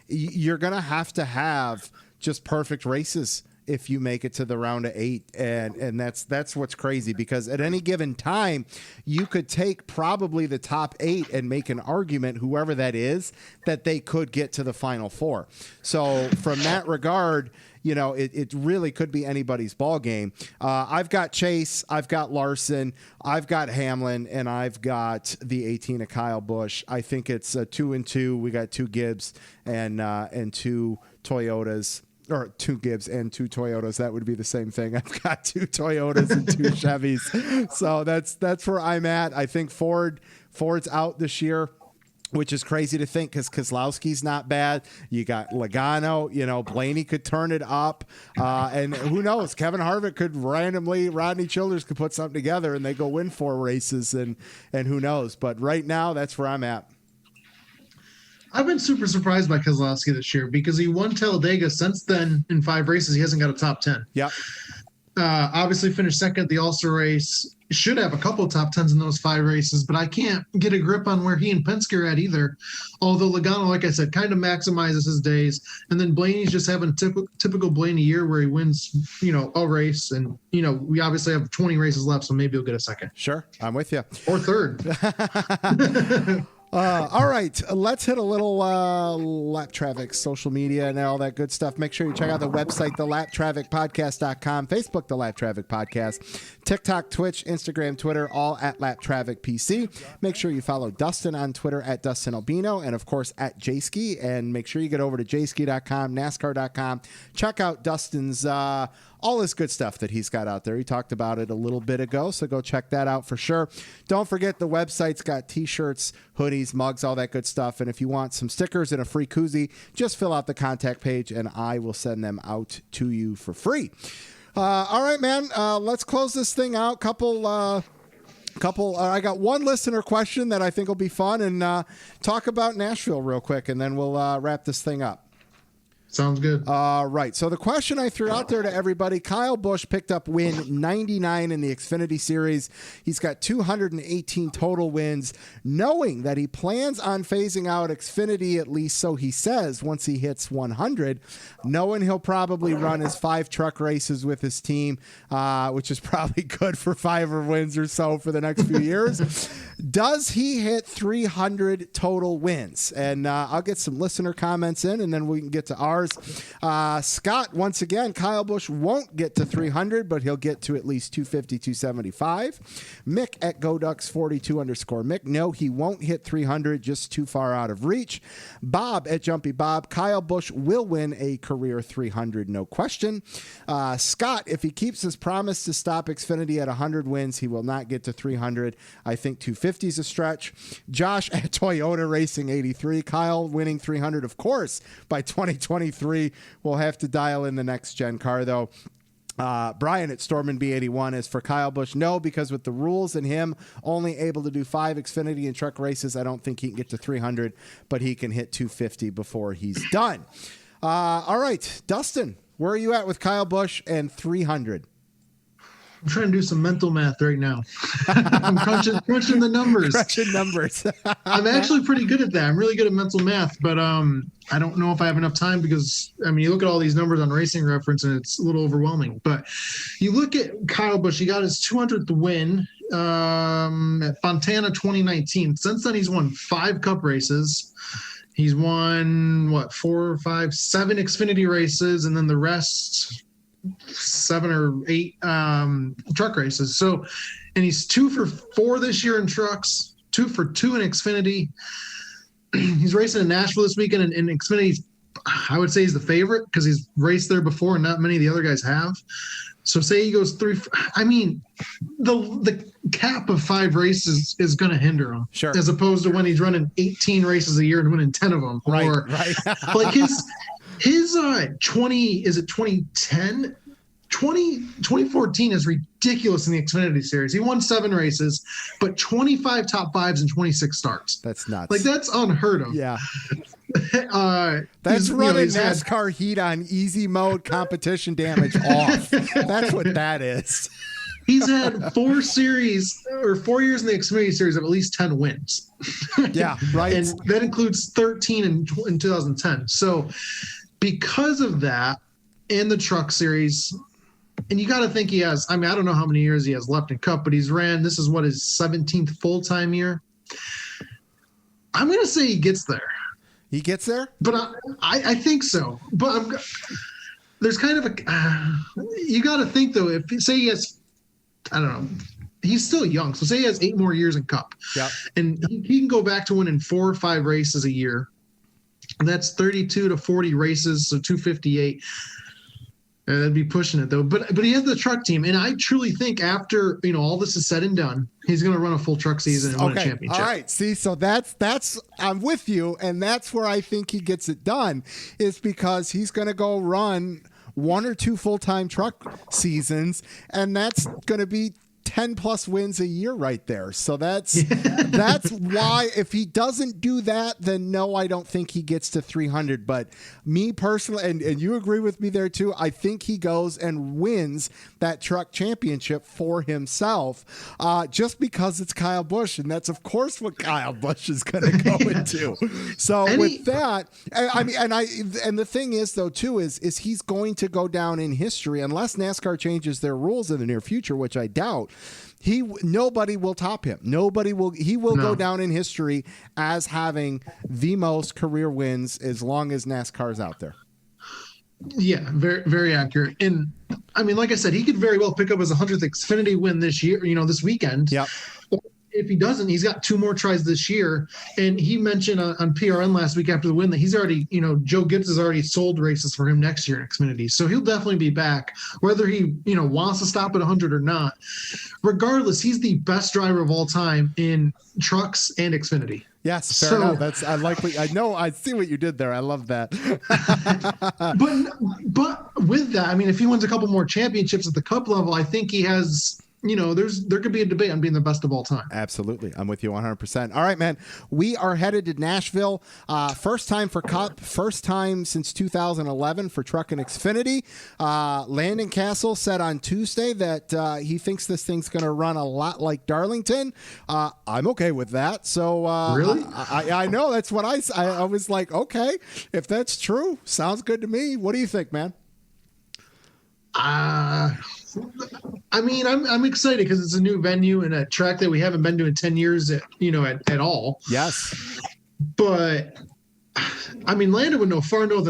B: you're going to have just perfect races if you make it to the round of 8. And that's what's crazy, because at any given time you could take probably the top 8 and make an argument, whoever that is, that they could get to the Final Four. So from that regard, it really could be anybody's ball game. I've got Chase, I've got Larson, I've got Hamlin, and I've got the 18 of Kyle Busch. I think it's 2 and 2. We got 2 Gibbs and 2 Toyotas. Or 2 Gibbs and 2 Toyotas. That would be the same thing. I've got 2 Toyotas and 2 Chevys. So that's where I'm at. I think Ford's out this year, which is crazy to think because Keselowski's not bad. You got Logano, Blaney could turn it up. And who knows? Kevin Harvick could Rodney Childers could put something together and they go win 4 races and who knows? But right now, that's where I'm at.
C: I've been super surprised by Keselowski this year because he won Talladega. Since then, in 5 races, he hasn't got a top 10.
B: Yep.
C: Obviously finished second at the All-Star race. Should have a couple of top 10s in those 5 races, but I can't get a grip on where he and Penske are at either. Although Logano, like I said, kind of maximizes his days. And then Blaney's just having typical Blaney year where he wins, a race. And, we obviously have 20 races left, so maybe he'll get a second.
B: Sure. I'm with you.
C: Or third.
B: All right, let's hit a little Lap Traffic social media and all that good stuff. Make sure you check out the website, thelaptrafficpodcast.com, Facebook, The Lap Traffic Podcast, TikTok, Twitch, Instagram, Twitter, all at Lap Traffic PC. Make sure you follow Dustin on Twitter at Dustin Albino and, of course, at Jayski. And make sure you get over to jayski.com, NASCAR.com. Check out Dustin's all this good stuff that he's got out there. He talked about it a little bit ago, so go check that out for sure. Don't forget the website's got t-shirts, hoodies, mugs, all that good stuff. And if you want some stickers and a free koozie, just fill out the contact page and I will send them out to you for free. All right, man, let's close this thing out. I got one listener question that I think will be fun, and talk about Nashville real quick, and then we'll wrap this thing up.
C: Sounds good.
B: Right. So the question I threw out there to everybody, Kyle Busch picked up win 99 in the Xfinity Series. He's got 218 total wins, knowing that he plans on phasing out Xfinity, at least so he says, once he hits 100, knowing he'll probably run his 5 truck races with his team, which is probably good for 5 wins or so for the next few years. Does he hit 300 total wins? And I'll get some listener comments in, and then we can get to ours. Scott, once again, Kyle Busch won't get to 300, but he'll get to at least 250, 275. Mick at GoDucks42_Mick. No, he won't hit 300, just too far out of reach. Bob at Jumpy Bob. Kyle Busch will win a career 300, no question. Scott, if he keeps his promise to stop Xfinity at 100 wins, he will not get to 300. I think 250 is a stretch. Josh at Toyota Racing 83. Kyle winning 300, of course, by 2023. We'll have to dial in the next gen car, though. Brian at Stormin B81 is for Kyle Busch. No, because with the rules and him only able to do 5 Xfinity and truck races, I don't think he can get to 300, but he can hit 250 before he's done. All right, Dustin, where are you at with Kyle Busch and 300?
C: I'm trying to do some mental math right now. I'm crunching the numbers.
B: Crunching numbers.
C: I'm actually pretty good at that. I'm really good at mental math, but I don't know if I have enough time because, I mean, you look at all these numbers on Racing Reference and it's a little overwhelming. But you look at Kyle Busch, he got his 200th win at Fontana 2019. Since then, he's won 5 Cup races. He's won, 4, 5, 7 Xfinity races, and then the rest 7 or 8 truck races. So, and he's 2 for 4 this year in trucks, 2 for 2 in Xfinity. He's racing in Nashville this weekend, and in Xfinity, I would say he's the favorite because he's raced there before and not many of the other guys have. So say he goes 3, I mean, the cap of 5 races is going to hinder him.
B: Sure.
C: As opposed to when he's running 18 races a year and winning 10 of them.
B: Right,
C: or
B: right.
C: like his 2010 2014 is ridiculous in the Xfinity Series. He won 7 races, but 25 top 5s and 26 starts.
B: That's nuts.
C: Like, that's unheard of.
B: Yeah. That's running NASCAR heat on easy mode, competition damage off. That's what that is.
C: He's had 4 years in the Xfinity Series of at least 10 wins.
B: Yeah, right.
C: And that includes 13 in 2010. So because of that and the Truck Series, and you got to think he has, I mean, I don't know how many years he has left in Cup, but he's ran, this is what, his 17th full-time year. I'm going to say he gets there.
B: He gets there?
C: But I think so. But there's kind of you got to think, though, if say he has, I don't know, he's still young. So say he has 8 more years in Cup.
B: Yep.
C: And he can go back to winning 4 or 5 races a year. And that's 32 to 40 races, so 258. That'd be pushing it, though. But he has the truck team, and I truly think after all this is said and done, he's going to run a full truck season and win a championship.
B: All right. See, so that's I'm with you, and that's where I think he gets it done, is because he's going to go run 1 or 2 full-time truck seasons, and that's going to be 10 plus wins a year right there. So that's why, if he doesn't do that, then no, I don't think he gets to 300. But me personally, and you agree with me there too, I think he goes and wins that truck championship for himself, just because it's Kyle Busch, and that's of course what Kyle Busch is going to go into. So with that, I mean, and the thing is though too is he's going to go down in history unless NASCAR changes their rules in the near future, which I doubt. Nobody will top him. He will go down in history as having the most career wins as long as NASCAR's out there.
C: Yeah, very, very accurate. And I mean, like I said, he could very well pick up his 100th Xfinity win this year, this weekend.
B: Yep.
C: If he doesn't, he's got 2 more tries this year. And he mentioned on PRN last week after the win that he's already, Joe Gibbs has already sold races for him next year in Xfinity. So he'll definitely be back, whether he, wants to stop at 100 or not. Regardless, he's the best driver of all time in trucks and Xfinity.
B: Yes, fair enough. I see what you did there. I love that.
C: But with that, I mean, if he wins a couple more championships at the Cup level, I think he has there could be a debate on being the best of all time.
B: Absolutely. I'm with you 100%. All right, man. We are headed to Nashville. First time for Cup. First time since 2011 for Truck and Xfinity. Landon Castle said on Tuesday that he thinks this thing's going to run a lot like Darlington. I'm okay with that. So
C: really?
B: I know. That's what I was like, okay, if that's true, sounds good to me. What do you think, man?
C: I mean, I'm excited because it's a new venue and a track that we haven't been to in 10 years at all.
B: Yes.
C: But I mean, Landon would know far more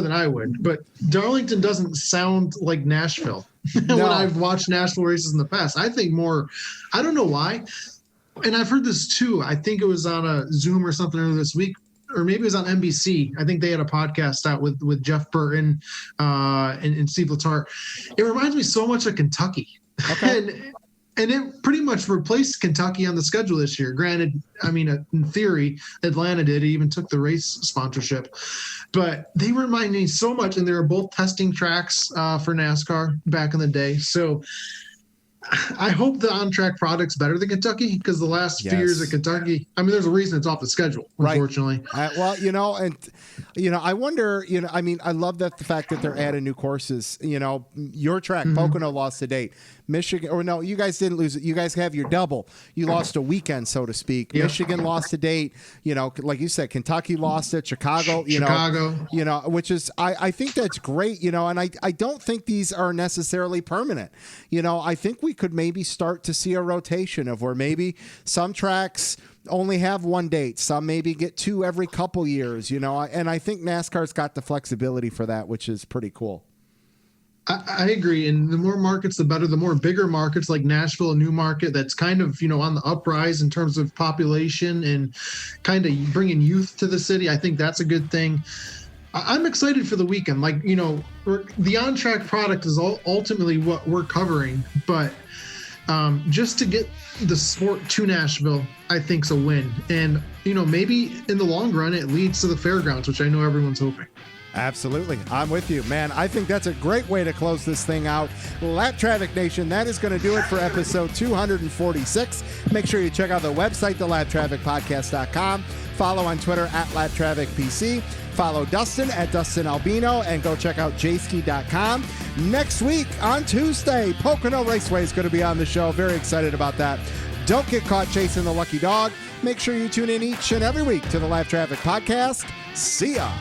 C: than I would, but Darlington doesn't sound like Nashville.
B: No.
C: When I've watched Nashville races in the past, I think more, I don't know why. And I've heard this too. I think it was on a Zoom or something earlier this week, or maybe it was on NBC. I think they had a podcast out with Jeff Burton and Steve Letarte. It reminds me so much of Kentucky.
B: Okay.
C: And it pretty much replaced Kentucky on the schedule this year. Granted, I mean, in theory, Atlanta did. It even took the race sponsorship. But they remind me so much, and they were both testing tracks for NASCAR back in the day. So I hope the on-track product's better than Kentucky, because the last few years at Kentucky, I mean, there's a reason it's off the schedule, unfortunately.
B: Right. I wonder, I mean, I love that the fact that they're adding new courses. Your track, Pocono, lost a date. Michigan, or no, you guys didn't lose it. You guys have your double. You lost a weekend, so to speak. Yep. Michigan lost a date. Like you said, Kentucky lost it. Chicago, which is, I think that's great, and I don't think these are necessarily permanent. I think we could maybe start to see a rotation of where maybe some tracks only have one date, some maybe get two every couple years, and I think NASCAR's got the flexibility for that, which is pretty cool.
C: I agree. And the more markets, the better. The more bigger markets like Nashville, a new market that's kind of, on the uprise in terms of population and kind of bringing youth to the city. I think that's a good thing. I'm excited for the weekend. The on-track product is ultimately what we're covering. But just to get the sport to Nashville, I think is a win. And, maybe in the long run, it leads to the fairgrounds, which I know everyone's hoping.
B: Absolutely. I'm with you, man. I think that's a great way to close this thing out. Lap Traffic Nation, that is going to do it for episode 246. Make sure you check out the website, thelaptrafficpodcast.com. Follow on Twitter @LapTrafficPC. Follow Dustin @Dustin Albino, and go check out jski.com. Next week on Tuesday, Pocono Raceway is going to be on the show. Very excited about that. Don't get caught chasing the lucky dog. Make sure you tune in each and every week to the Lap Traffic Podcast. See ya.